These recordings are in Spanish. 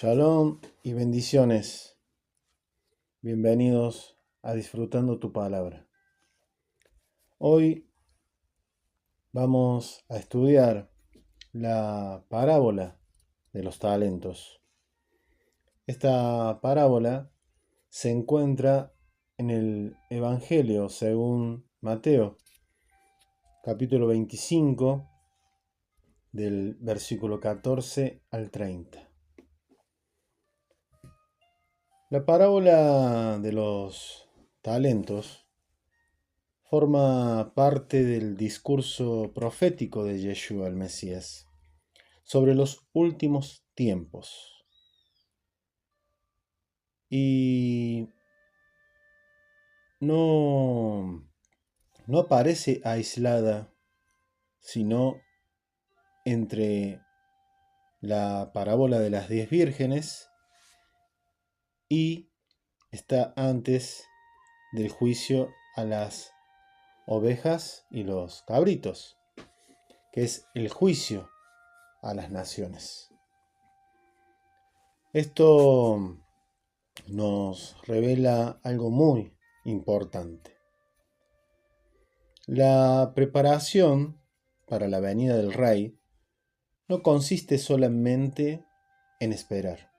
Shalom y bendiciones. Bienvenidos a Disfrutando tu Palabra. Hoy vamos a estudiar la parábola de los talentos. Esta parábola se encuentra en el Evangelio según Mateo, capítulo 25, del versículo 14 al 30. La parábola de los talentos forma parte del discurso profético de Yeshua el Mesías sobre los últimos tiempos. Y no aparece aislada, sino entre la parábola de las 10 vírgenes y está antes del juicio a las ovejas y los cabritos, que es el juicio a las naciones. Esto nos revela algo muy importante. La preparación para la venida del Rey no consiste solamente en esperar,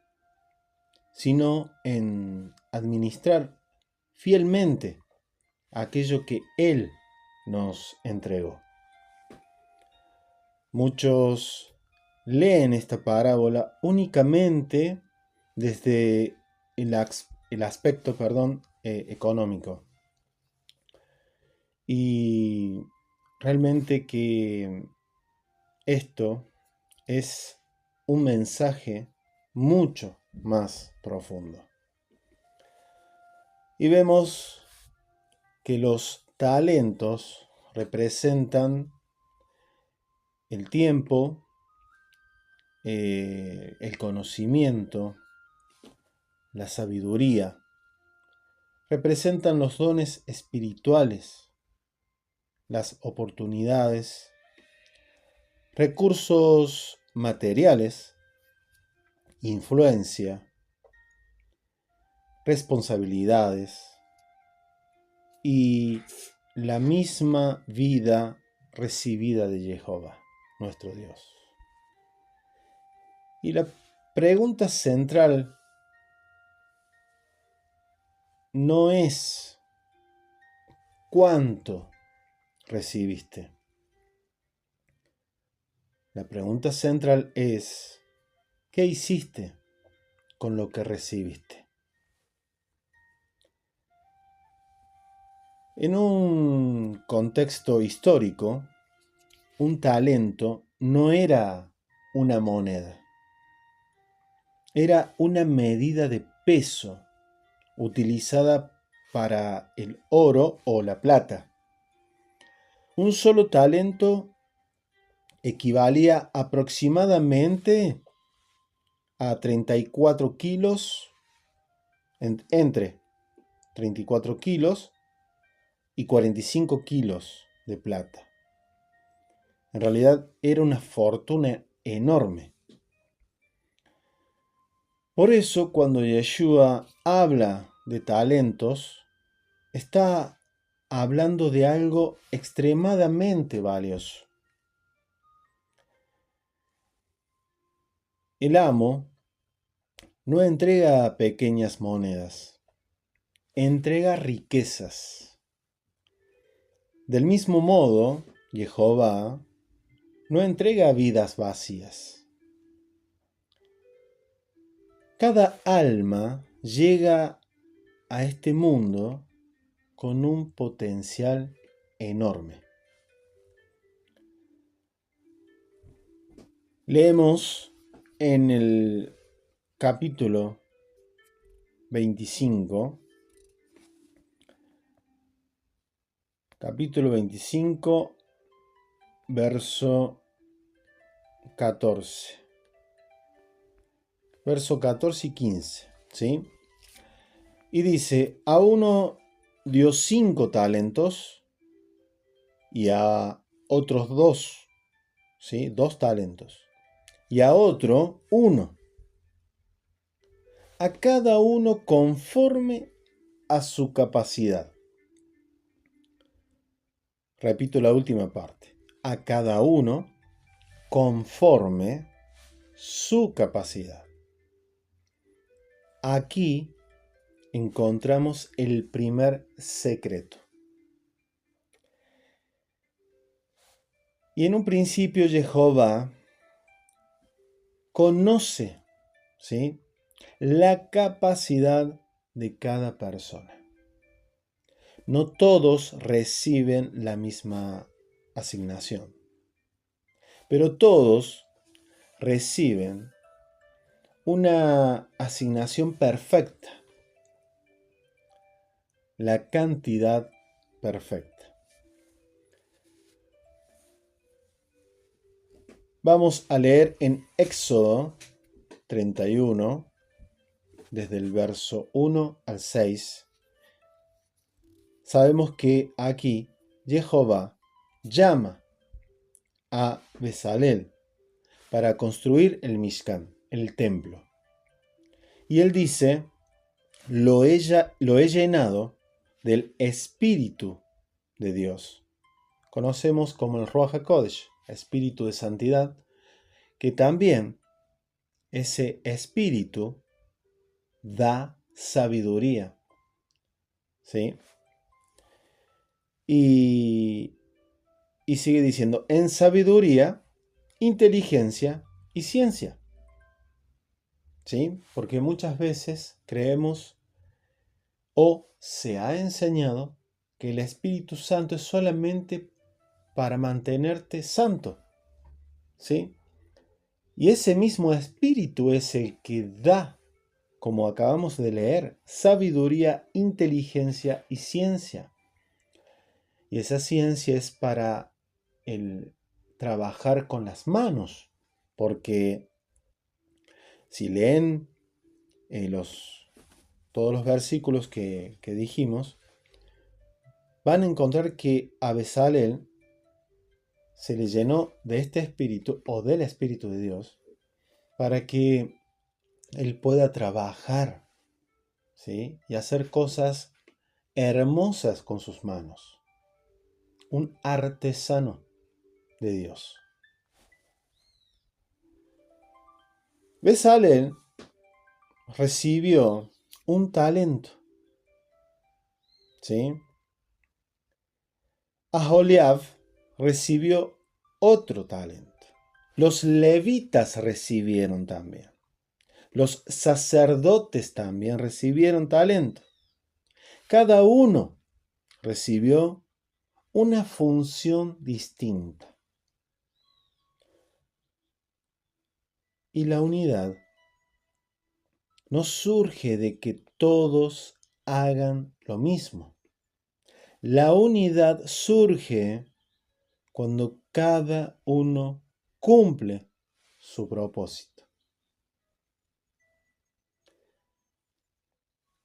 sino en administrar fielmente aquello que Él nos entregó. Muchos leen esta parábola únicamente desde el aspecto económico. Y realmente que esto es un mensaje mucho más profundo. Y vemos que los talentos representan el tiempo, el conocimiento, la sabiduría. Representan los dones espirituales, las oportunidades, recursos materiales, influencia, responsabilidades y la misma vida recibida de Jehová, nuestro Dios. Y la pregunta central no es ¿cuánto recibiste? La pregunta central es ¿qué hiciste con lo que recibiste? En un contexto histórico, un talento no era una moneda, era una medida de peso utilizada para el oro o la plata. Un solo talento equivalía aproximadamente a 34 kilos, entre 34 kilos y 45 kilos de plata. En realidad era una fortuna enorme. Por eso cuando Yeshua habla de talentos, está hablando de algo extremadamente valioso. El amo no entrega pequeñas monedas, entrega riquezas. Del mismo modo, Jehová no entrega vidas vacías. Cada alma llega a este mundo con un potencial enorme. Leemos en el capítulo 25, verso 14. Verso 14 y 15, ¿sí? Y dice, a uno dio 5 talentos y a otros 2, ¿sí? 2 talentos. Y a otro 1. a cada uno conforme a su capacidad. Repito la última parte. A cada uno conforme su capacidad. Aquí encontramos el primer secreto. Y en un principio Jehová conoce, ¿sí?, la capacidad de cada persona. No todos reciben la misma asignación, pero todos reciben una asignación perfecta, la cantidad perfecta. Vamos a leer en Éxodo 31, desde el verso 1 al 6. Sabemos que aquí Jehová llama a Bezalel para construir el Mishkan, el templo. Y él dice, lo he llenado del Espíritu de Dios. Conocemos como el Ruach HaKodesh, Espíritu de Santidad, que también ese Espíritu da sabiduría. ¿Sí? Y sigue diciendo, en sabiduría, inteligencia y ciencia. ¿Sí? Porque muchas veces creemos o se ha enseñado que el Espíritu Santo es solamente para mantenerte santo. ¿Sí? Y ese mismo Espíritu es el que da, como acabamos de leer, sabiduría, inteligencia y ciencia. Y esa ciencia es para el trabajar con las manos, porque si leen todos los versículos que dijimos, van a encontrar que a Bezalel se le llenó de este espíritu o del Espíritu de Dios para que él pueda trabajar, ¿sí?, y hacer cosas hermosas con sus manos. Un artesano de Dios. Bezalel recibió un talento, ¿sí? Aholiab recibió otro talento. Los levitas recibieron también. Los sacerdotes también recibieron talento. Cada uno recibió una función distinta. Y la unidad no surge de que todos hagan lo mismo. La unidad surge cuando cada uno cumple su propósito.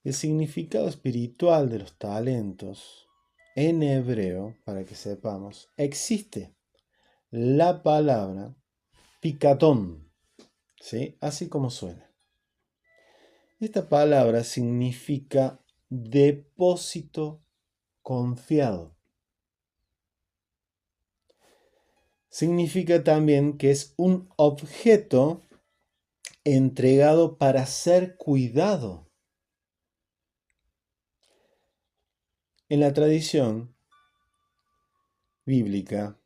El significado espiritual de los talentos en hebreo, para que sepamos, existe la palabra picatón, ¿sí?, así como suena. Esta palabra significa depósito confiado. Significa también que es un objeto entregado para ser cuidado. En la tradición bíblica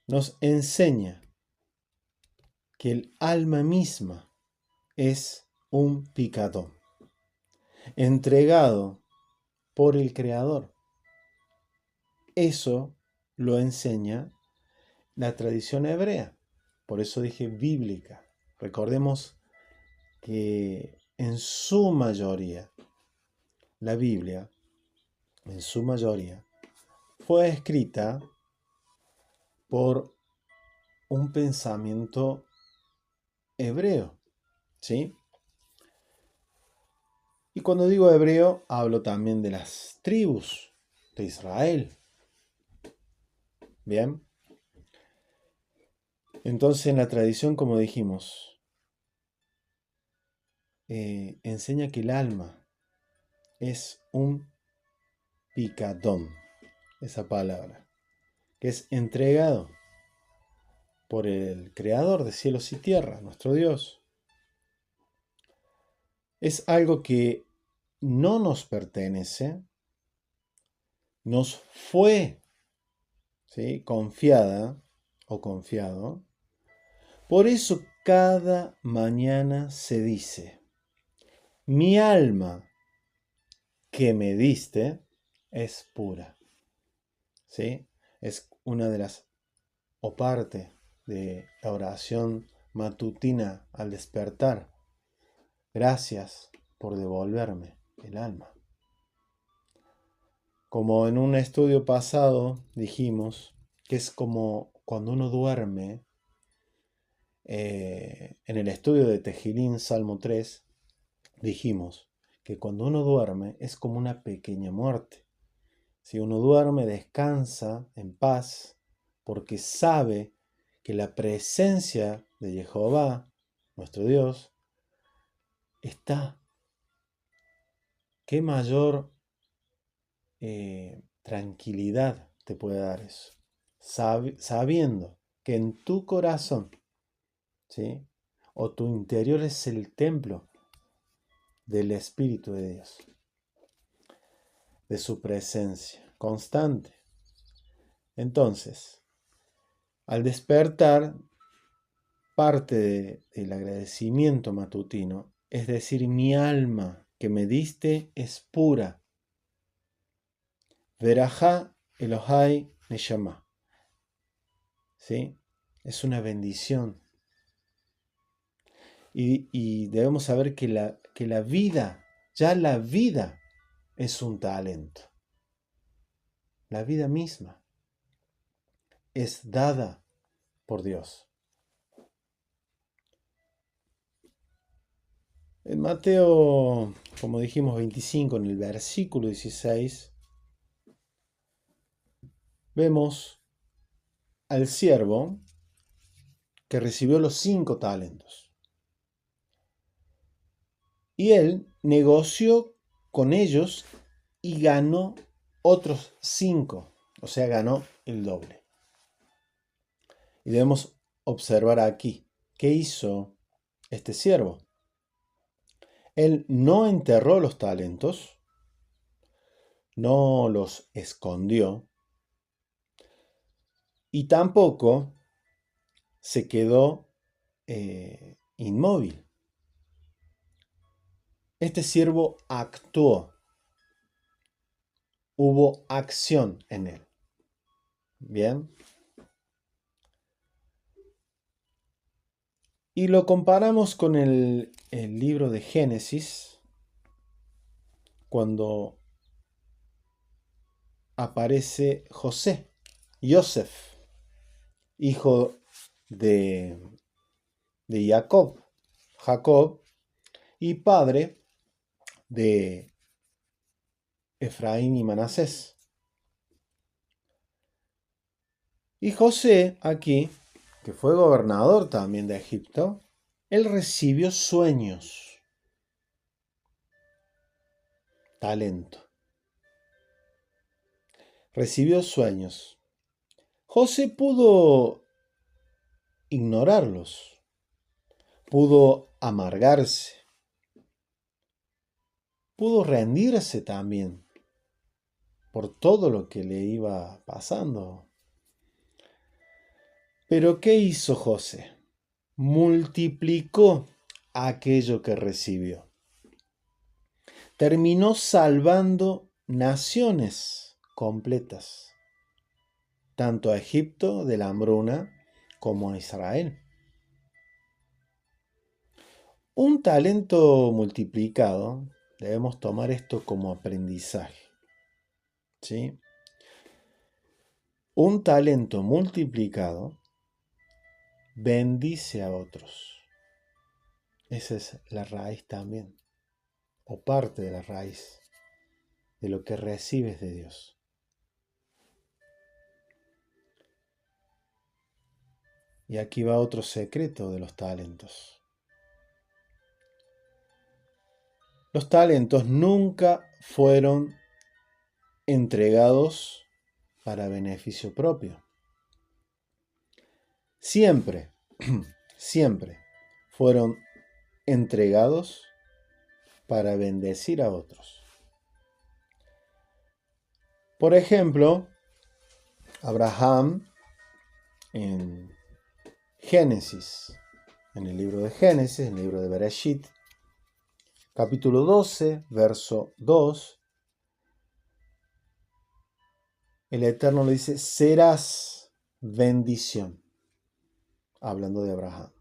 nos enseña que el alma misma es un picatón, entregado por el Creador. Eso lo enseña la tradición hebrea. Por eso dije bíblica. Recordemos que en su mayoría, la Biblia, en su mayoría, fue escrita por un pensamiento hebreo, ¿sí? Y cuando digo hebreo, hablo también de las tribus de Israel. Bien. Entonces, en la tradición, como dijimos, enseña que el alma es un picadón, esa palabra, que es entregado por el Creador de cielos y tierra, nuestro Dios. Es algo que no nos pertenece, nos fue, ¿sí?, confiada o confiado. Por eso cada mañana se dice, mi alma que me diste es pura. ¿Sí? Es una de las, o parte de la oración matutina al despertar. Gracias por devolverme el alma. Como en un estudio pasado dijimos que es como cuando uno duerme, en el estudio de Tejilín, Salmo 3, dijimos que cuando uno duerme es como una pequeña muerte. Si uno duerme, descansa en paz, porque sabe que la presencia de Jehová, nuestro Dios, está. ¿Qué mayor tranquilidad te puede dar eso? Sabiendo que en tu corazón, ¿sí?, o tu interior es el templo del Espíritu de Dios, de su presencia constante. Entonces, al despertar, parte del agradecimiento matutino es decir, mi alma que me diste es pura. Verajá Elohai Neshama. ¿Sí? Es una bendición. Y debemos saber que la vida, ya la vida es un talento. La vida misma es dada por Dios. En Mateo, como dijimos, 25, en el versículo 16, vemos al siervo que recibió los 5 talentos. Y él negoció con ellos y ganó otros 5, o sea, ganó el doble. Y debemos observar aquí, ¿qué hizo este siervo? Él no enterró los talentos, no los escondió y tampoco se quedó inmóvil. Este siervo actuó, hubo acción en él. Bien. Y lo comparamos con el libro de Génesis, cuando aparece José, Yosef, hijo de Jacob, y padre de Efraín y Manasés. Y José, aquí, que fue gobernador también de Egipto, él recibió sueños, talento. Recibió sueños. José pudo ignorarlos, pudo amargarse, pudo rendirse también por todo lo que le iba pasando. Pero ¿qué hizo José? Multiplicó aquello que recibió. Terminó salvando naciones completas, tanto a Egipto de la hambruna como a Israel. Un talento multiplicado, debemos tomar esto como aprendizaje, ¿sí? Un talento multiplicado bendice a otros. Esa es la raíz también, o parte de la raíz de lo que recibes de Dios. Y aquí va otro secreto de los talentos. Los talentos nunca fueron entregados para beneficio propio. Siempre, siempre fueron entregados para bendecir a otros. Por ejemplo, Abraham en Génesis, en el libro de Génesis, en el libro de Bereshit, capítulo 12, verso 2, el Eterno le dice, serás bendición, hablando de Abraham.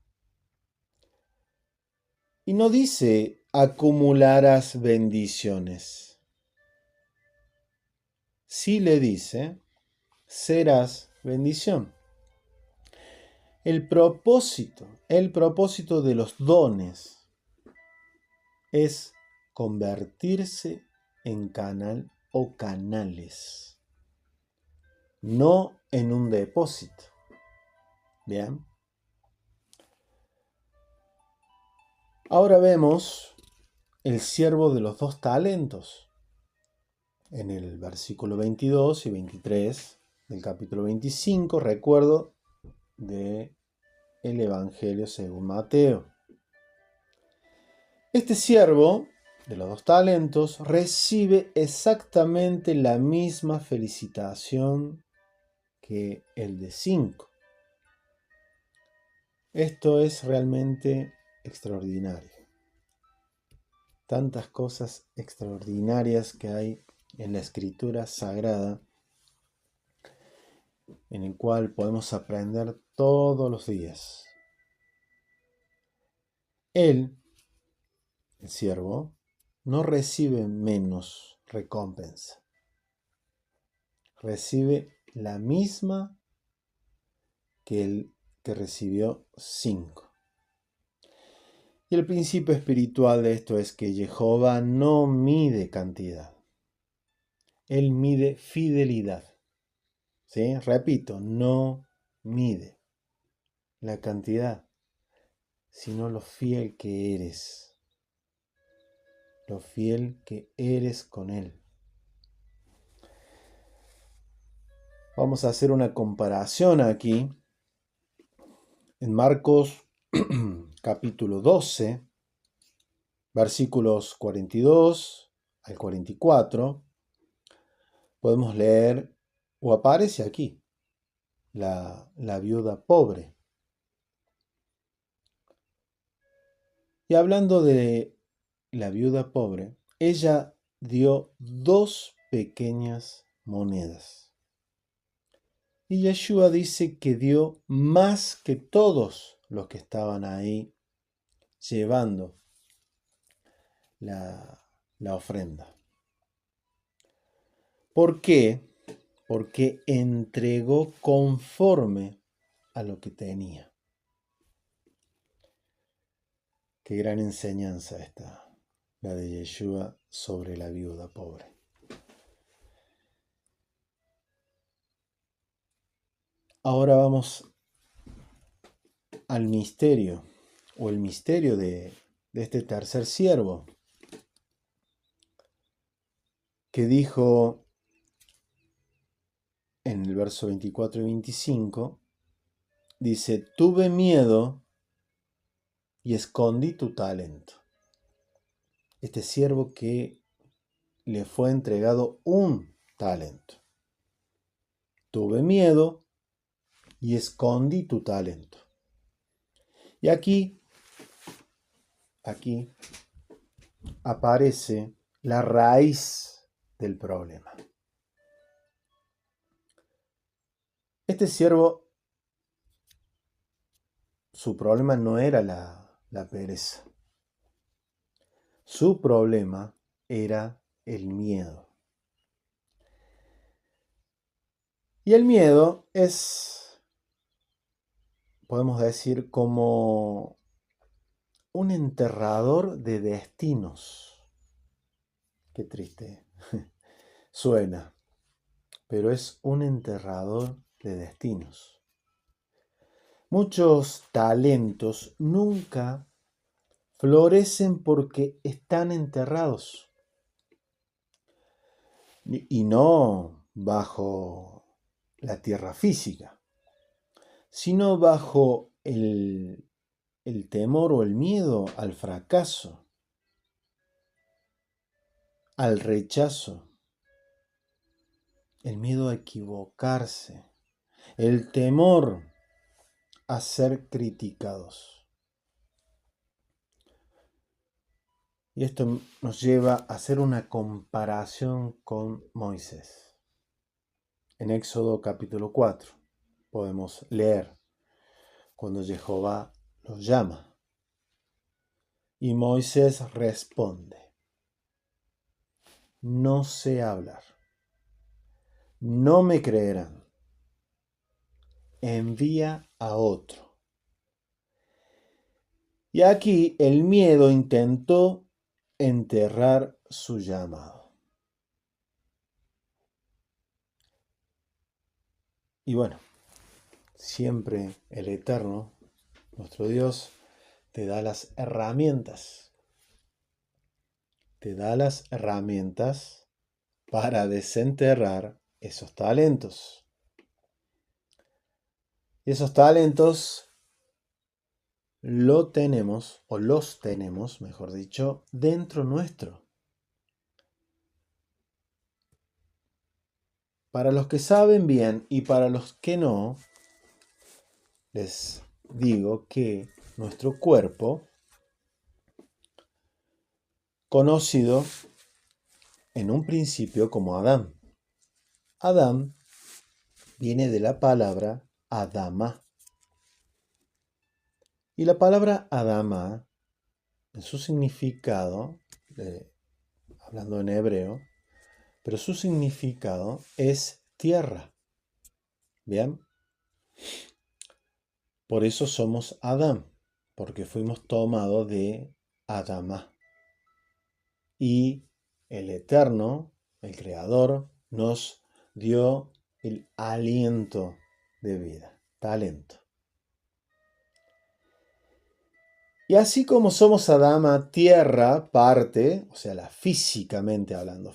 Y no dice, acumularás bendiciones. Sí le dice, serás bendición. El propósito de los dones es convertirse en canal o canales, no en un depósito. ¿Bien? Ahora vemos el siervo de los 2 talentos. En el versículo 22 y 23 del capítulo 25, recuerdo de el Evangelio según Mateo. Este siervo de los 2 talentos recibe exactamente la misma felicitación que el de 5. Esto es realmente extraordinario. Tantas cosas extraordinarias que hay en la Escritura Sagrada, en el cual podemos aprender todos los días. Él, el siervo, no recibe menos recompensa. Recibe la misma que el que recibió 5. Y el principio espiritual de esto es que Jehová no mide cantidad. Él mide fidelidad. ¿Sí? Repito, no mide la cantidad, sino lo fiel que eres. Lo fiel que eres con Él. Vamos a hacer una comparación aquí. En Marcos capítulo 12, versículos 42 al 44, podemos leer, o aparece aquí, la viuda pobre. Y hablando de la viuda pobre, ella dio 2 pequeñas monedas. Y Yeshua dice que dio más que todos los que estaban ahí llevando la ofrenda. ¿Por qué? Porque entregó conforme a lo que tenía. Qué gran enseñanza esta, la de Yeshua sobre la viuda pobre. Ahora vamos al misterio, o el misterio de este tercer siervo, que dijo en el verso 24 y 25, dice, tuve miedo y escondí tu talento. Este siervo que le fue entregado un talento. Tuve miedo y escondí tu talento. Y aquí aparece la raíz del problema. Este siervo, su problema no era la pereza. Su problema era el miedo. Y el miedo es, podemos decir, como un enterrador de destinos. Qué triste suena, pero es un enterrador de destinos. Muchos talentos nunca florecen porque están enterrados. Y no bajo la tierra física, sino bajo el temor o el miedo al fracaso, al rechazo, el miedo a equivocarse, el temor a ser criticados. Y esto nos lleva a hacer una comparación con Moisés. En Éxodo capítulo 4 podemos leer cuando Jehová los llama. Y Moisés responde: no sé hablar, no me creerán, envía a otro. Y aquí el miedo intentó enterrar su llamado. Y bueno, siempre el Eterno, nuestro Dios, te da las herramientas. Te da las herramientas para desenterrar esos talentos. Y esos talentos los tenemos, mejor dicho, dentro nuestro. Para los que saben bien y para los que no, les digo que nuestro cuerpo, conocido en un principio como Adán. Adán viene de la palabra Adama. Y la palabra Adama, en su significado, hablando en hebreo, pero su significado es tierra. ¿Bien? Por eso somos Adán, porque fuimos tomados de Adama. Y el Eterno, el Creador, nos dio el aliento de vida, talento. Y así como somos Adama, tierra, parte, o sea, físicamente hablando,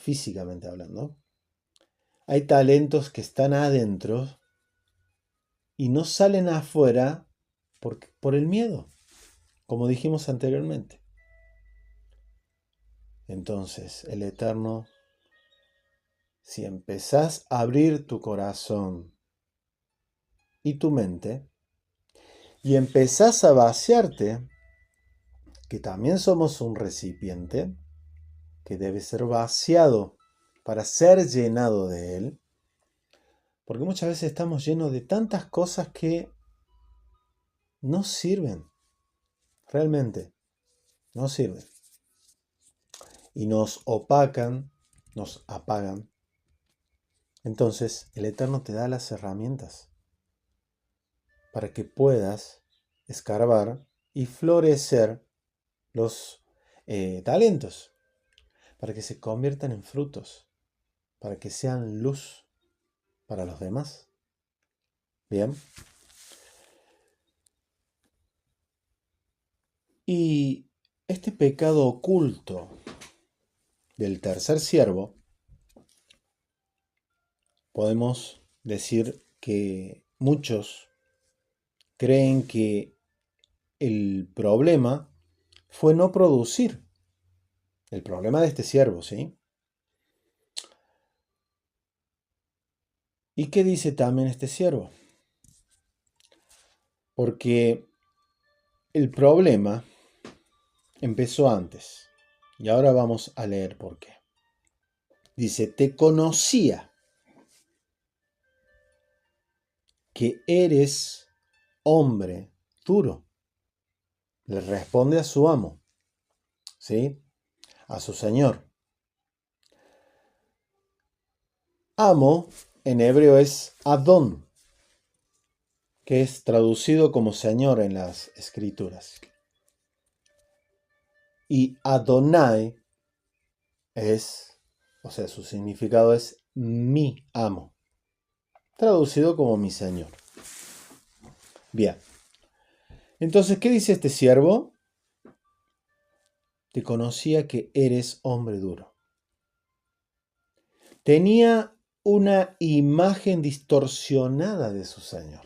hay talentos que están adentro y no salen afuera por el miedo, como dijimos anteriormente. Entonces, el Eterno, si empezás a abrir tu corazón y tu mente, y empezás a vaciarte, que también somos un recipiente que debe ser vaciado para ser llenado de él, porque muchas veces estamos llenos de tantas cosas que no sirven, realmente no sirven, y nos opacan, nos apagan. Entonces el Eterno te da las herramientas para que puedas escarbar y florecer los talentos, para que se conviertan en frutos, para que sean luz para los demás. Bien. Y este pecado oculto del tercer siervo, podemos decir que muchos creen que el problema fue no producir. El problema de este siervo, ¿sí? ¿Y qué dice también este siervo? Porque el problema empezó antes. Y ahora vamos a leer por qué. Dice: te conocía que eres hombre duro. Le responde a su amo, ¿sí? A su señor. Amo en hebreo es Adón, que es traducido como Señor en las Escrituras. Y Adonai su significado es mi amo, traducido como mi Señor. Bien. Entonces, ¿qué dice este siervo? te conocía que eres hombre duro. Tenía una imagen distorsionada de su Señor.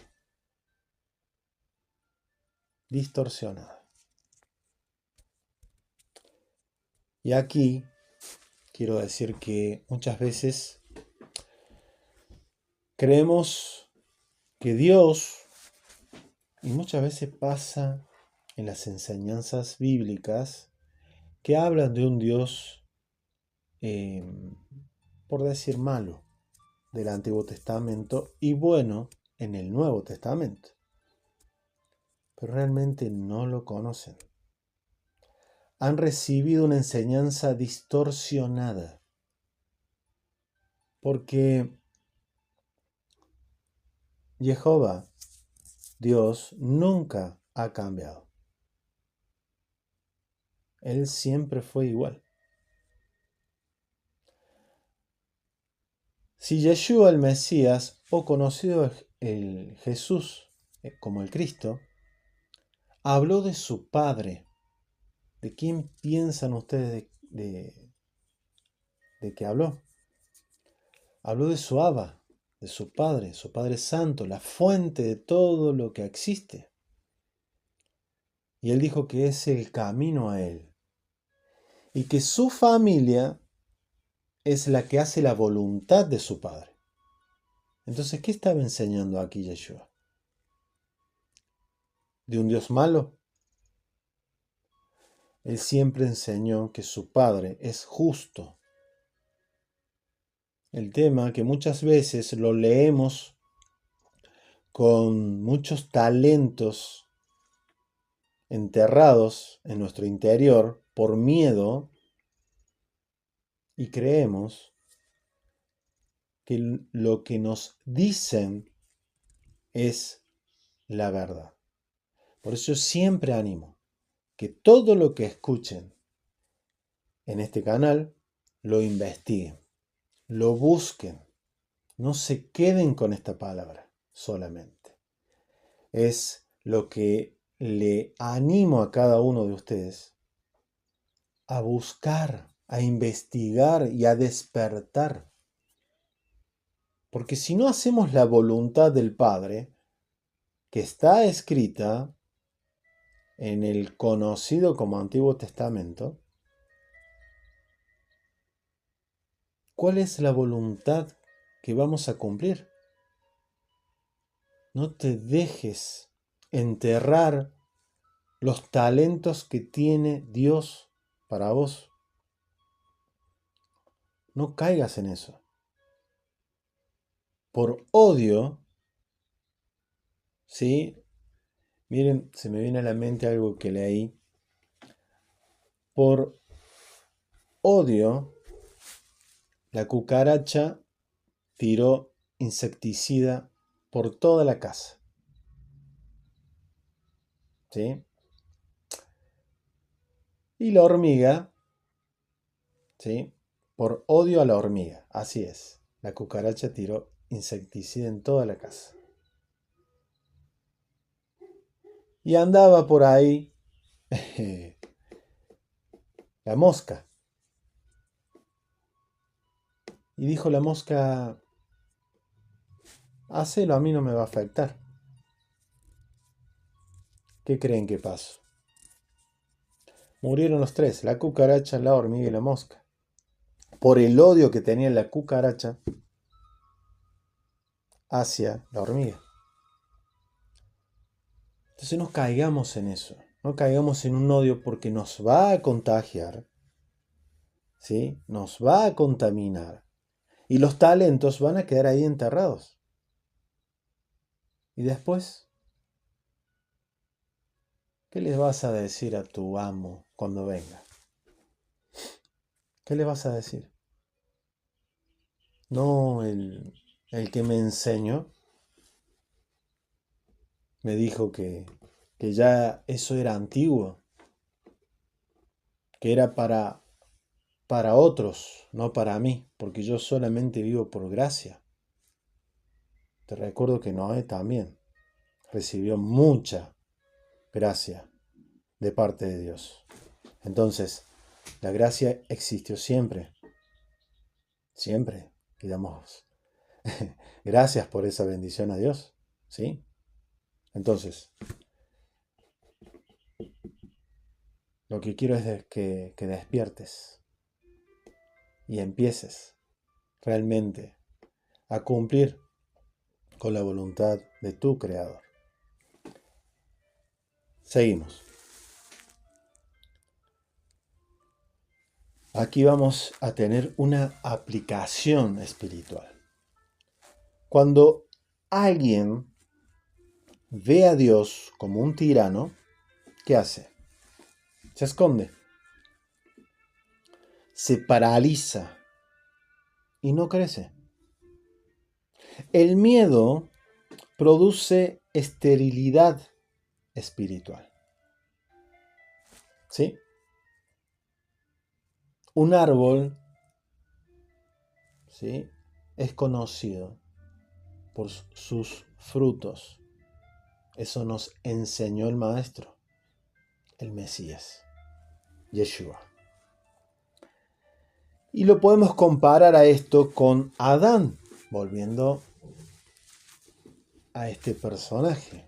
Distorsionada. Y aquí quiero decir que muchas veces creemos que Dios, y muchas veces pasa en las enseñanzas bíblicas, que hablan de un Dios, por decir malo, del Antiguo Testamento y bueno en el Nuevo Testamento. Pero realmente no lo conocen. Han recibido una enseñanza distorsionada. Porque Jehová, Dios, nunca ha cambiado. Él siempre fue igual. Si Yeshua el Mesías, o conocido el Jesús como el Cristo, habló de su Padre, ¿de quién piensan ustedes de que habló? Habló de su Abba, de su Padre Santo, la fuente de todo lo que existe. Y él dijo que es el camino a él. Y que su familia es la que hace la voluntad de su Padre. Entonces, ¿qué estaba enseñando aquí Yeshua? ¿De un Dios malo? Él siempre enseñó que su Padre es justo. El tema que muchas veces lo leemos con muchos talentos enterrados en nuestro interior por miedo y creemos que lo que nos dicen es la verdad. Por eso yo siempre animo que todo lo que escuchen en este canal lo investiguen, lo busquen, no se queden con esta palabra solamente. Es lo que le animo a cada uno de ustedes a buscar, a investigar y a despertar. Porque si no hacemos la voluntad del Padre, que está escrita en el conocido como Antiguo Testamento, ¿cuál es la voluntad que vamos a cumplir? No te dejes enterrar los talentos que tiene Dios para vos. No caigas en eso. Por odio, ¿sí? Miren, se me viene a la mente algo que leí. Por odio, la cucaracha tiró insecticida por toda la casa. ¿Sí? Y la hormiga, ¿sí? Por odio a la hormiga, así es. La cucaracha tiró insecticida en toda la casa. Y andaba por ahí la mosca. Y dijo la mosca, hacelo, a mí no me va a afectar. ¿Qué creen que pasó? Murieron los tres, la cucaracha, la hormiga y la mosca. Por el odio que tenía la cucaracha hacia la hormiga. Entonces no caigamos en eso. No caigamos en un odio porque nos va a contagiar. ¿Sí? Nos va a contaminar. Y los talentos van a quedar ahí enterrados. Y después, ¿qué les vas a decir a tu amo cuando venga? ¿Qué le vas a decir? No, el que me enseñó me dijo que ya eso era antiguo, que era para otros, no para mí, porque yo solamente vivo por gracia. Te recuerdo que Noé también recibió mucha gracia de parte de Dios. Entonces, La gracia existió siempre, siempre. Y damos gracias por esa bendición a Dios, ¿sí? Entonces, lo que quiero es que despiertes y empieces realmente a cumplir con la voluntad de tu Creador. Seguimos. Aquí vamos a tener una aplicación espiritual. Cuando alguien ve a Dios como un tirano, ¿qué hace? Se esconde, se paraliza y no crece. El miedo produce esterilidad espiritual. ¿Sí? Un árbol, ¿sí?, es conocido por sus frutos. Eso nos enseñó el Maestro, el Mesías, Yeshua. Y lo podemos comparar a esto con Adán, volviendo a este personaje.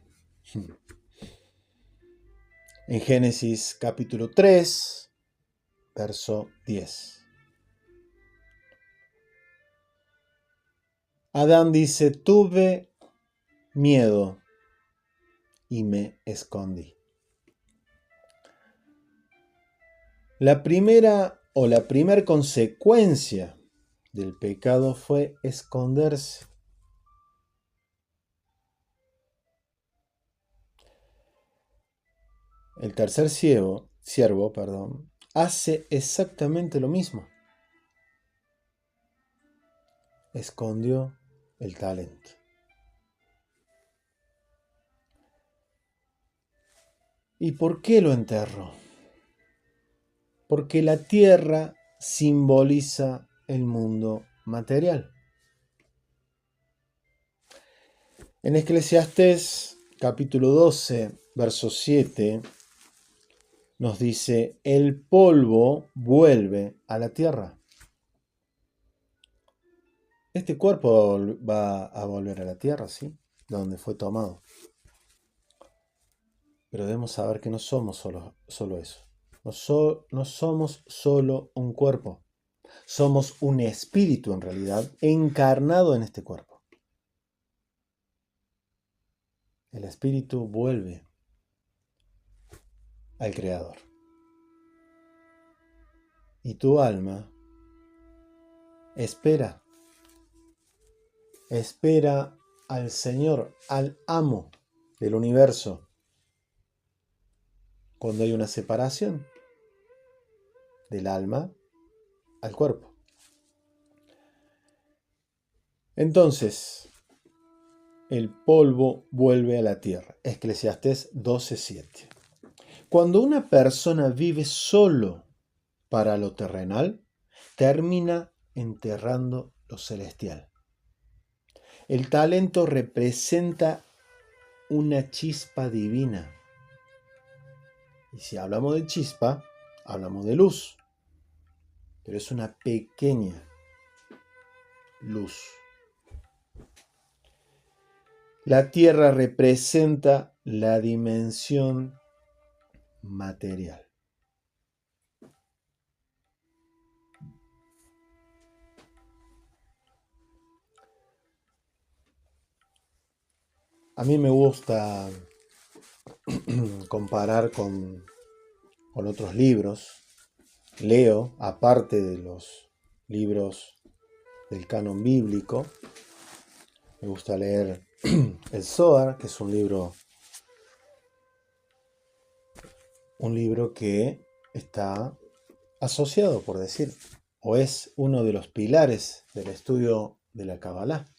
En Génesis capítulo 3, verso 10. Adán dice, tuve miedo y me escondí. La primera consecuencia del pecado fue esconderse. El tercer siervo, hace exactamente lo mismo. Escondió el talento. ¿Y por qué lo enterró? Porque la tierra simboliza el mundo material. En Eclesiastés capítulo 12, verso 7, nos dice, el polvo vuelve a la tierra. Este cuerpo va a volver a la tierra, ¿sí? De donde fue tomado. Pero debemos saber que no somos solo eso. No somos solo un cuerpo. Somos un espíritu en realidad, encarnado en este cuerpo. El espíritu vuelve al Creador. Y tu alma espera al Señor, al amo del universo, cuando hay una separación del alma al cuerpo. Entonces, el polvo vuelve a la tierra. Eclesiastés 12:7. Cuando una persona vive solo para lo terrenal, termina enterrando lo celestial. El talento representa una chispa divina. Y si hablamos de chispa, hablamos de luz. Pero es una pequeña luz. La tierra representa la dimensión material. A mí me gusta comparar con otros libros. Leo, aparte de los libros del canon bíblico, me gusta leer el Zohar, que es un libro que está asociado, por decir, o es uno de los pilares del estudio de la Kabbalah,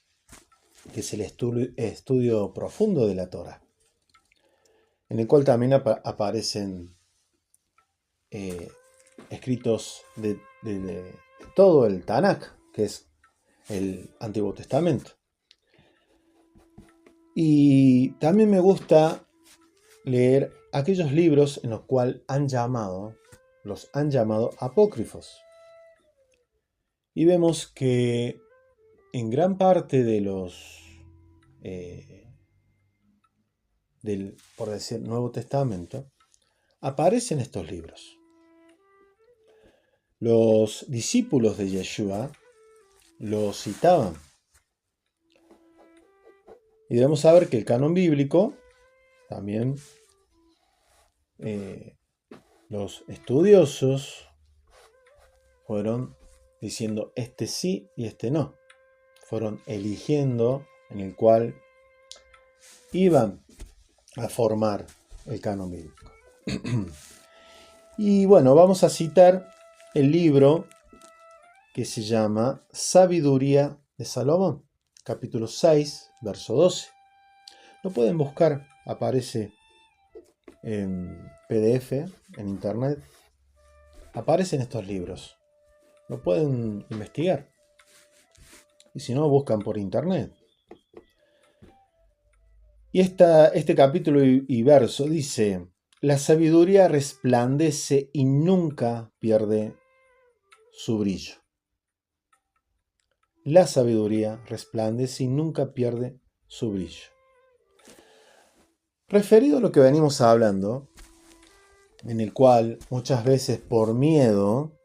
que es el estudio profundo de la Torah, en el cual también aparecen escritos de todo el Tanakh, que es el Antiguo Testamento. Y también me gusta leer aquellos libros en los cuales han llamado los han llamado apócrifos. Y vemos que en gran parte de los, por decir, Nuevo Testamento, aparecen estos libros. Los discípulos de Yeshua los citaban. Y debemos saber que el canon bíblico también los estudiosos fueron diciendo este sí y este no. Fueron eligiendo en el cual iban a formar el canon bíblico. Y bueno, vamos a citar el libro que se llama Sabiduría de Salomón, capítulo 6, verso 12. Lo pueden buscar, aparece en PDF, en internet. Aparecen estos libros. Lo pueden investigar. Y si no, buscan por internet. Y este capítulo y verso dice: la sabiduría resplandece y nunca pierde su brillo. La sabiduría resplandece y nunca pierde su brillo. Referido a lo que venimos hablando, en el cual muchas veces por miedo,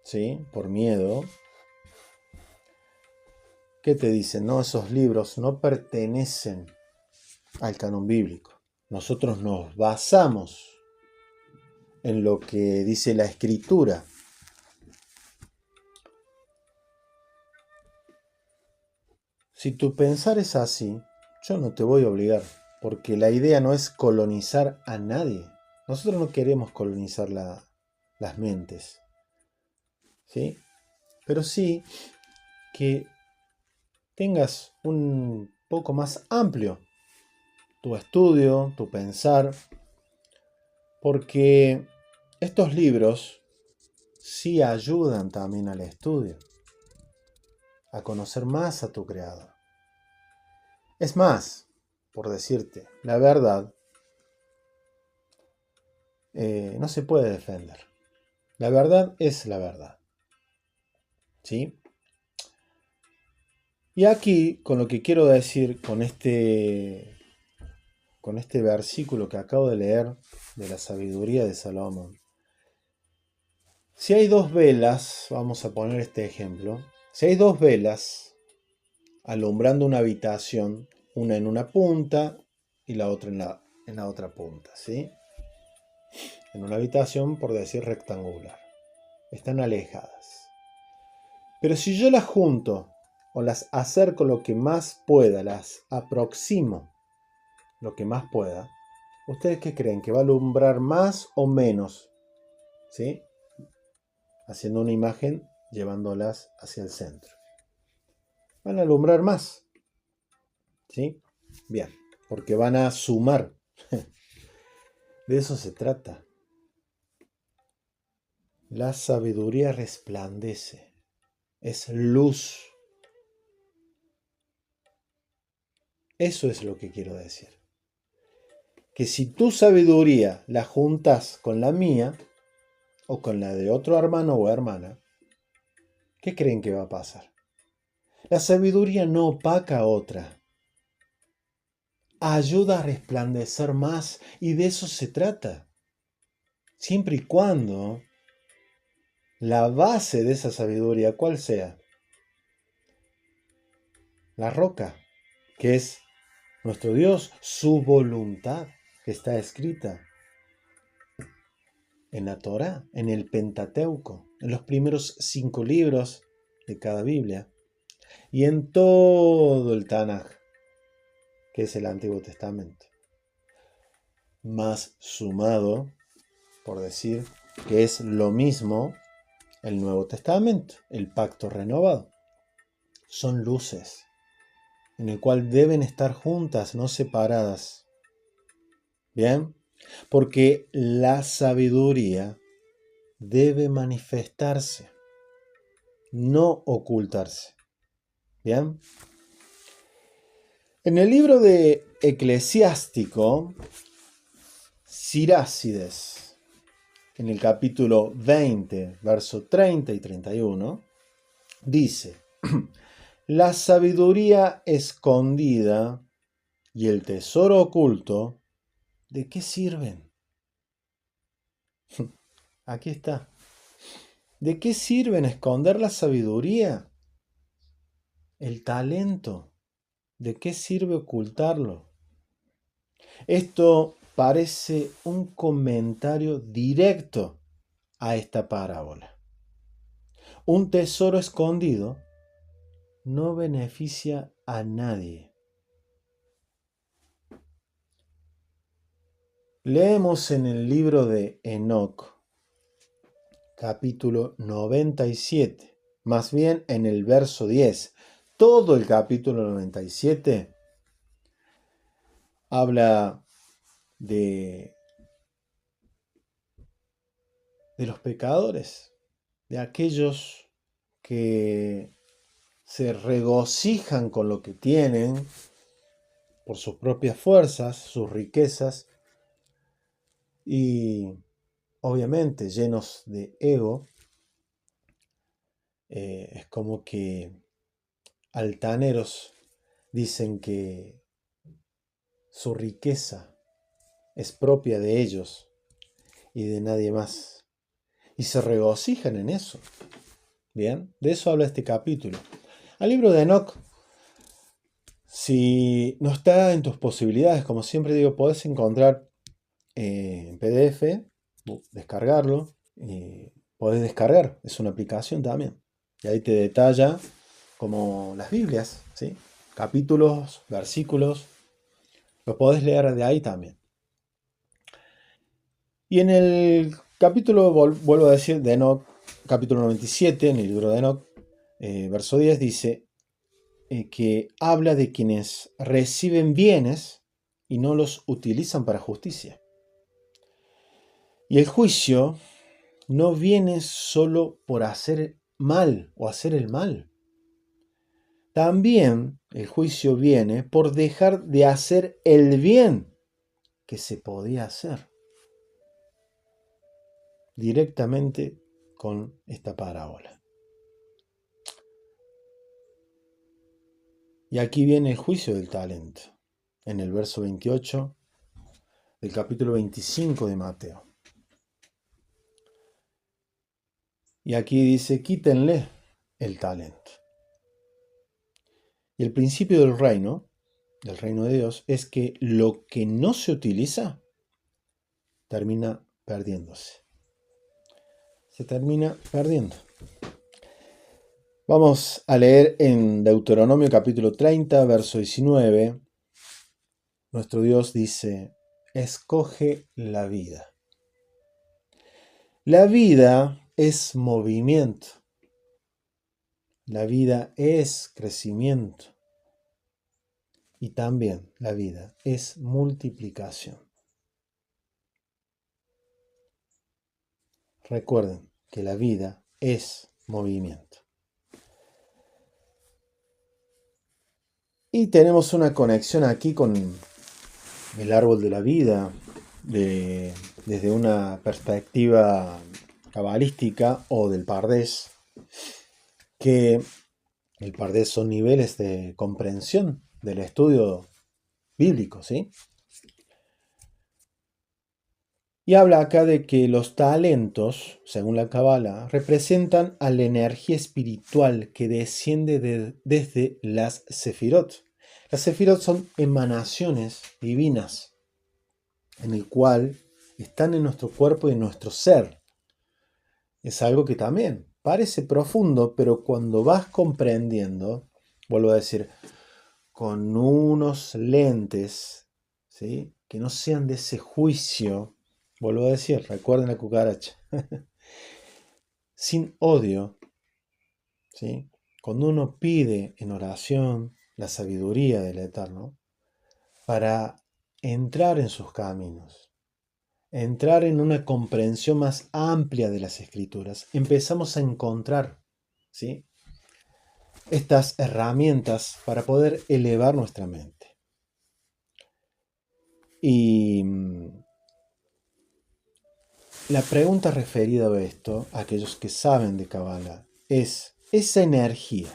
¿sí? Por miedo, ¿qué te dicen? No, esos libros no pertenecen al canon bíblico. Nosotros nos basamos en lo que dice la Escritura. Si tu pensar es así, yo no te voy a obligar, porque la idea no es colonizar a nadie. Nosotros no queremos colonizar las mentes, ¿sí? Pero sí que tengas un poco más amplio tu estudio, tu pensar, porque estos libros sí ayudan también al estudio, a conocer más a tu Creador. Es más, por decirte, la verdad no se puede defender. La verdad es la verdad, ¿sí? Y aquí, con lo que quiero decir, con este versículo que acabo de leer de la sabiduría de Salomón, si hay dos velas, vamos a poner este ejemplo, si hay dos velas alumbrando una habitación, una en una punta y la otra en la otra punta, ¿sí? En una habitación, por decir, rectangular. Están alejadas. Pero si yo las junto o las acerco lo que más pueda, las aproximo lo que más pueda, ¿ustedes qué creen? ¿Que va a alumbrar más o menos? ¿Sí? Haciendo una imagen, llevándolas hacia el centro. Van a alumbrar más. ¿Sí? Bien, porque van a sumar. De eso se trata. La sabiduría resplandece. Es luz. Eso es lo que quiero decir. Que si tu sabiduría la juntas con la mía, o con la de otro hermano o hermana, ¿qué creen que va a pasar? La sabiduría no opaca a otra. Ayuda a resplandecer más, y de eso se trata. Siempre y cuando la base de esa sabiduría, ¿cuál sea? La roca, que es nuestro Dios, su voluntad, que está escrita en la Torá, en el Pentateuco, en los primeros 5 libros de cada Biblia, y en todo el Tanaj, que es el Antiguo Testamento. Más sumado, por decir, que es lo mismo el Nuevo Testamento, el pacto renovado. Son luces, en el cual deben estar juntas, no separadas. ¿Bien? Porque la sabiduría debe manifestarse, no ocultarse. ¿Bien? En el libro de Eclesiástico, Sirácides, en el capítulo 20, verso 30 y 31, dice, la sabiduría escondida y el tesoro oculto, ¿de qué sirven? Aquí está. ¿De qué sirven esconder la sabiduría? El talento. ¿De qué sirve ocultarlo? Esto parece un comentario directo a esta parábola. Un tesoro escondido no beneficia a nadie. Leemos en el libro de Enoc, capítulo 97, más bien en el verso 10. Todo el capítulo 97 habla de los pecadores, de aquellos que se regocijan con lo que tienen por sus propias fuerzas, sus riquezas, y obviamente llenos de ego. Es como que altaneros dicen que su riqueza es propia de ellos y de nadie más, y se regocijan en eso. Bien, de eso habla este capítulo. Al libro de Enoc, si no está en tus posibilidades, como siempre digo, podés encontrar en PDF, descargarlo, podés descargar, es una aplicación también, y ahí te detalla como las Biblias, ¿sí? Capítulos, versículos, lo podés leer de ahí también. Y en el capítulo, vuelvo a decir, de Enoc, capítulo 97, en el libro de Enoc, verso 10, dice que habla de quienes reciben bienes y no los utilizan para justicia. Y el juicio no viene solo por hacer mal o hacer el mal. También el juicio viene por dejar de hacer el bien que se podía hacer. Directamente con esta parábola. Y aquí viene el juicio del talento, en el verso 28 del capítulo 25 de Mateo. Y aquí dice, quítenle el talento. Y el principio del reino de Dios, es que lo que no se utiliza termina perdiéndose. Se termina perdiendo. Vamos a leer en Deuteronomio capítulo 30, verso 19. Nuestro Dios dice, escoge la vida. La vida es movimiento. La vida es crecimiento. Y también la vida es multiplicación. Recuerden que la vida es movimiento. Y tenemos una conexión aquí con el árbol de la vida, desde una perspectiva cabalística o del Pardés, que el Pardés son niveles de comprensión del estudio bíblico, ¿sí? Y habla acá de que los talentos, según la Cábala, representan a la energía espiritual que desciende desde las Sefirot. Las Sefirot son emanaciones divinas, en el cual están en nuestro cuerpo y en nuestro ser. Es algo que también parece profundo, pero cuando vas comprendiendo, vuelvo a decir, con unos lentes, ¿sí?, que no sean de ese juicio. Vuelvo a decir, recuerden la cucaracha. Sin odio, ¿sí? Cuando uno pide en oración la sabiduría del Eterno para entrar en sus caminos, entrar en una comprensión más amplia de las Escrituras, empezamos a encontrar, ¿sí?, estas herramientas para poder elevar nuestra mente. Y la pregunta referida a esto, a aquellos que saben de Kabbalah, es: ¿esa energía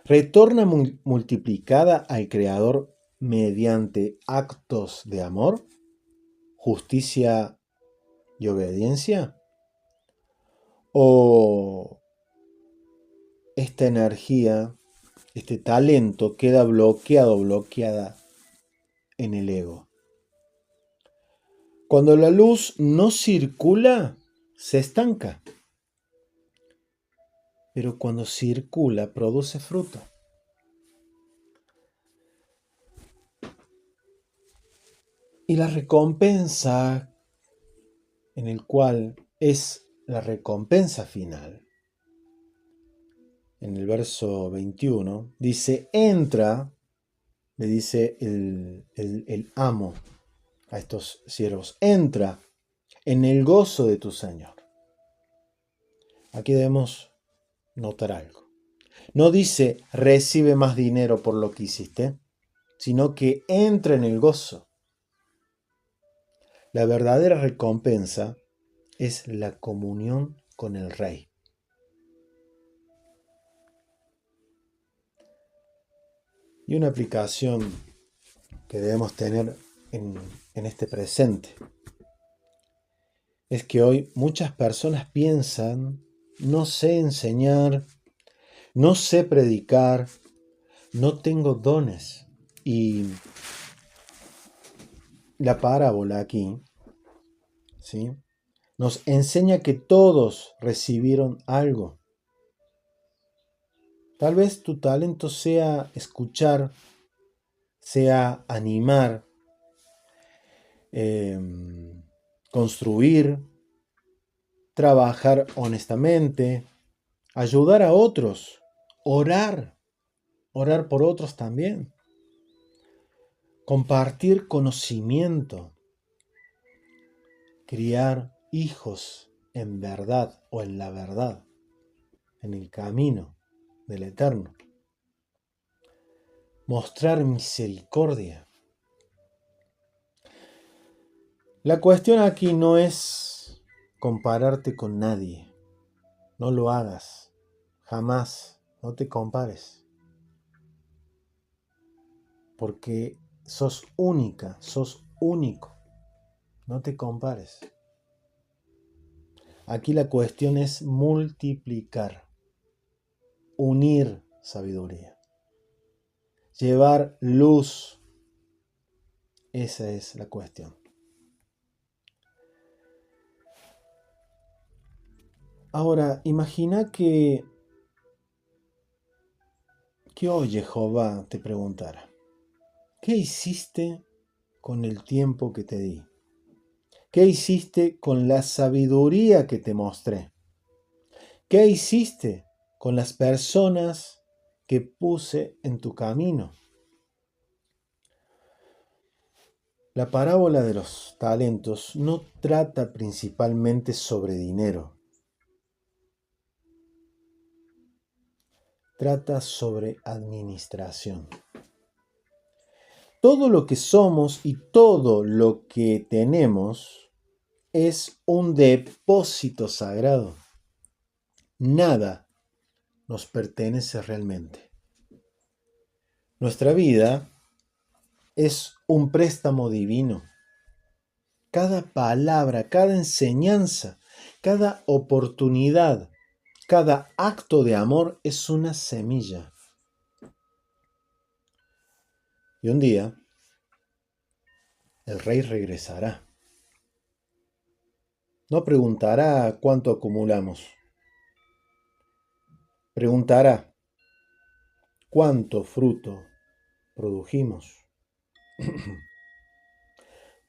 retorna multiplicada al Creador mediante actos de amor, justicia y obediencia? ¿O esta energía, este talento queda bloqueada en el ego? Cuando la luz no circula, se estanca. Pero cuando circula, produce fruto. Y la recompensa, en el cual es la recompensa final, en el verso 21, dice: entra, le dice el amo a estos siervos, entra en el gozo de tu Señor. Aquí debemos notar algo. No dice recibe más dinero por lo que hiciste, sino que entra en el gozo. La verdadera recompensa es la comunión con el Rey. Y una aplicación que debemos tener en este presente es que hoy muchas personas piensan: no sé enseñar, no sé predicar, no tengo dones. Y la parábola aquí, ¿sí?, nos enseña que todos recibieron algo. Tal vez tu talento sea escuchar, sea animar, construir, trabajar honestamente, ayudar a otros, orar por otros también, compartir conocimiento, criar hijos en verdad o en la verdad, en el camino del Eterno, mostrar misericordia. La cuestión aquí no es compararte con nadie. No lo hagas. Jamás. No te compares. Porque sos única, sos único. No te compares. Aquí la cuestión es multiplicar, unir sabiduría, llevar luz. Esa es la cuestión. Ahora, imagina que hoy Jehová te preguntara: ¿qué hiciste con el tiempo que te di? ¿Qué hiciste con la sabiduría que te mostré? ¿Qué hiciste con las personas que puse en tu camino? La parábola de los talentos no trata principalmente sobre dinero. Trata sobre administración. Todo lo que somos y todo lo que tenemos es un depósito sagrado. Nada nos pertenece realmente. Nuestra vida es un préstamo divino. Cada palabra, cada enseñanza, cada oportunidad, cada acto de amor es una semilla. Y un día el Rey regresará. No preguntará cuánto acumulamos. Preguntará cuánto fruto produjimos.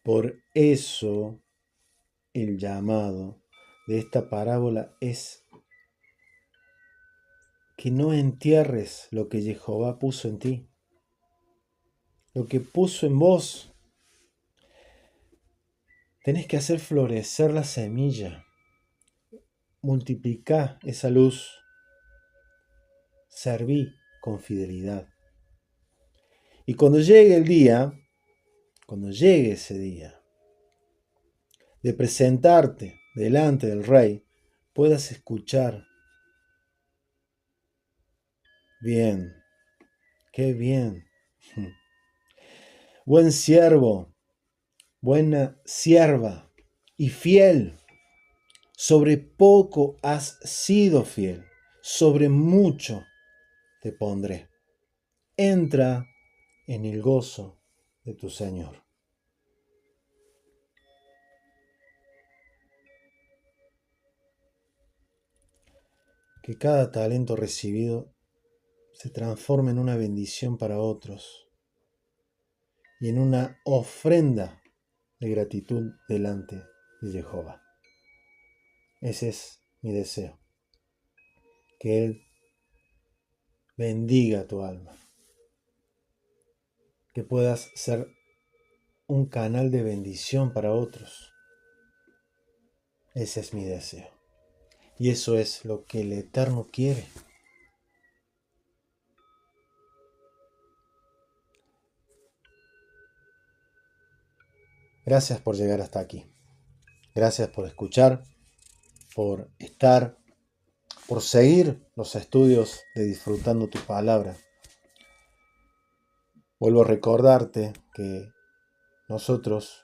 Por eso el llamado de esta parábola es que no entierres lo que Jehová puso en ti, lo que puso en vos. Tenés que hacer florecer la semilla, multiplicar esa luz, serví con fidelidad. Y cuando llegue ese día de presentarte delante del Rey, puedas escuchar. Bien, qué bien. Buen siervo, buena sierva y fiel. Sobre poco has sido fiel, sobre mucho te pondré. Entra en el gozo de tu Señor. Que cada talento recibido se transforme en una bendición para otros y en una ofrenda de gratitud delante de Jehová. Ese es mi deseo, que Él bendiga tu alma, que puedas ser un canal de bendición para otros. Ese es mi deseo. Y eso es lo que el Eterno quiere. Gracias por llegar hasta aquí. Gracias por escuchar, por estar, por seguir los estudios de Disfrutando tu Palabra. Vuelvo a recordarte que nosotros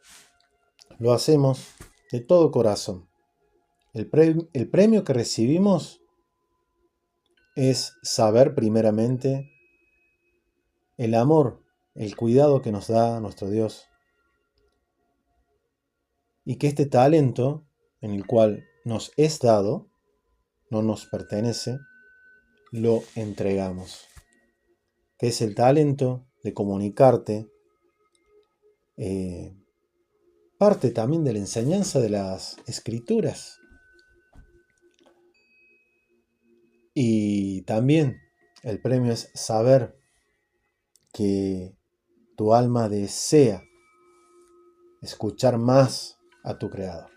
lo hacemos de todo corazón. El premio que recibimos es saber primeramente el amor, el cuidado que nos da nuestro Dios. Y que este talento en el cual nos es dado, no nos pertenece, lo entregamos. Que es el talento de comunicarte, parte también de la enseñanza de las Escrituras. Y también el premio es saber que tu alma desea escuchar más a tu Creador.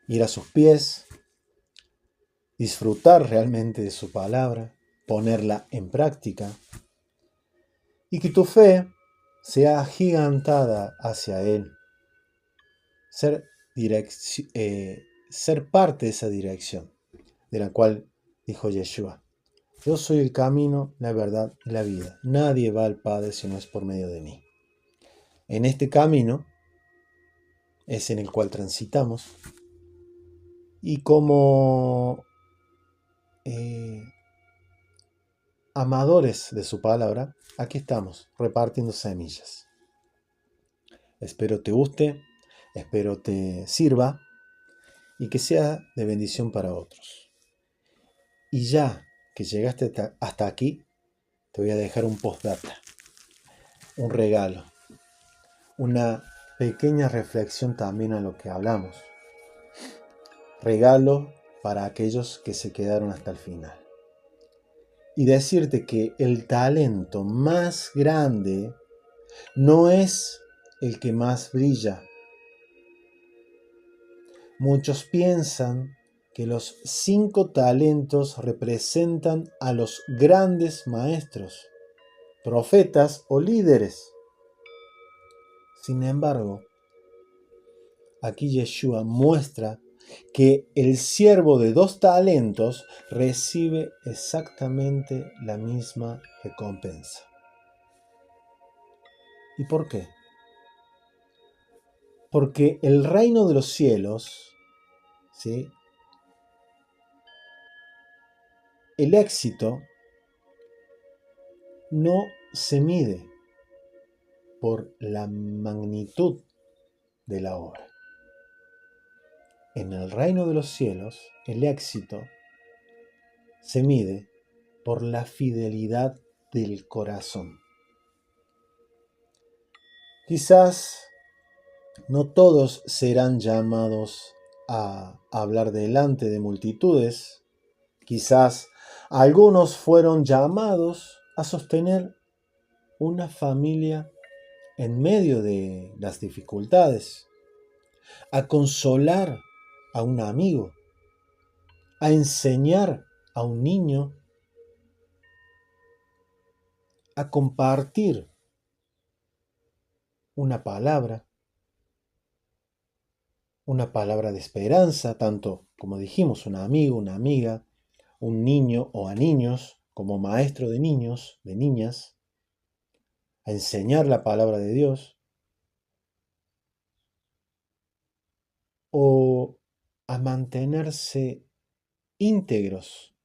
Ir a sus pies, disfrutar realmente de su palabra, ponerla en práctica, y que tu fe sea agigantada hacia Él. Ser parte de esa dirección, de la cual dijo Yeshua: yo soy el camino, la verdad y la vida. Nadie va al Padre si no es por medio de mí. En este camino es en el cual transitamos, y como amadores de su palabra, aquí estamos repartiendo semillas. Espero te guste, espero te sirva y que sea de bendición para otros. Y ya que llegaste hasta aquí, te voy a dejar un postdata, un regalo, una pequeña reflexión también a lo que hablamos. Regalo para aquellos que se quedaron hasta el final. Y decirte que el talento más grande no es el que más brilla. Muchos piensan que los 5 talentos representan a los grandes maestros, profetas o líderes. Sin embargo, aquí Yeshua muestra que el siervo de 2 talentos recibe exactamente la misma recompensa. ¿Y por qué? Porque el reino de los cielos, ¿sí?, el éxito no se mide por la magnitud de la obra. En el reino de los cielos, el éxito se mide por la fidelidad del corazón. Quizás no todos serán llamados a hablar delante de multitudes. Quizás algunos fueron llamados a sostener una familia en medio de las dificultades, a consolar a un amigo, a enseñar a un niño, a compartir una palabra. una palabra de esperanza, tanto como dijimos, un amigo, una amiga, un niño o a niños, como maestro de niños, de niñas, a enseñar la palabra de Dios, o a mantenerse íntegros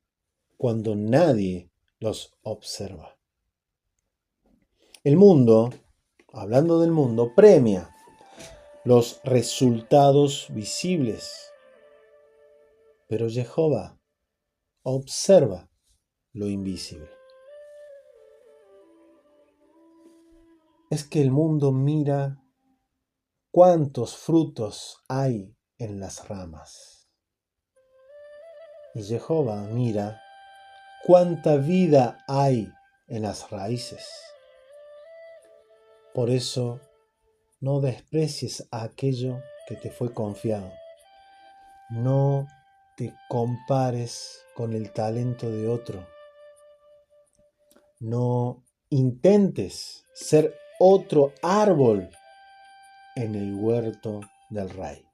cuando nadie los observa. El mundo, hablando del mundo, premia los resultados visibles, pero Jehová observa lo invisible. Es que el mundo mira cuántos frutos hay en las ramas, y Jehová mira cuánta vida hay en las raíces. Por eso, no desprecies aquello que te fue confiado. No te compares con el talento de otro. No intentes ser otro árbol en el huerto del Rey.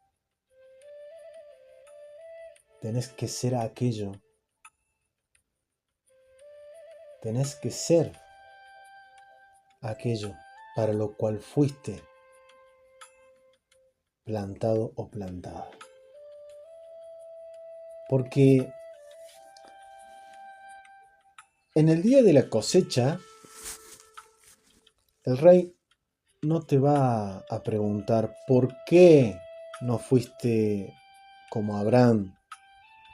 Tenés que ser aquello. Tenés que ser aquello para lo cual fuiste plantado o plantada. Porque en el día de la cosecha, el Rey no te va a preguntar por qué no fuiste como Abraham,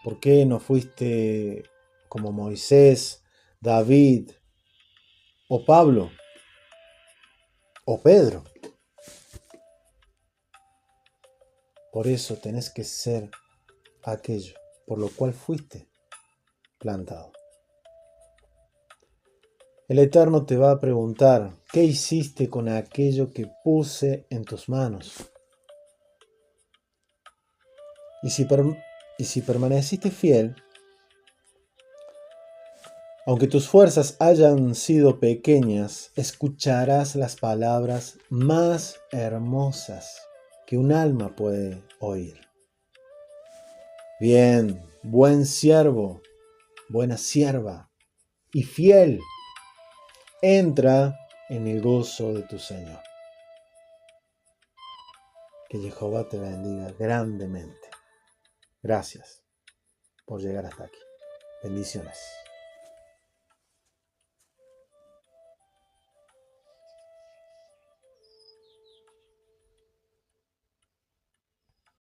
por qué no fuiste como Moisés, David o Pablo o Pedro. Por eso tenés que ser aquello por lo cual fuiste plantado. El Eterno te va a preguntar, ¿qué hiciste con aquello que puse en tus manos? Y si permaneciste fiel, aunque tus fuerzas hayan sido pequeñas, escucharás las palabras más hermosas que un alma puede oír. Bien, buen siervo, buena sierva y fiel, entra en el gozo de tu Señor. Que Jehová te bendiga grandemente. Gracias por llegar hasta aquí. Bendiciones.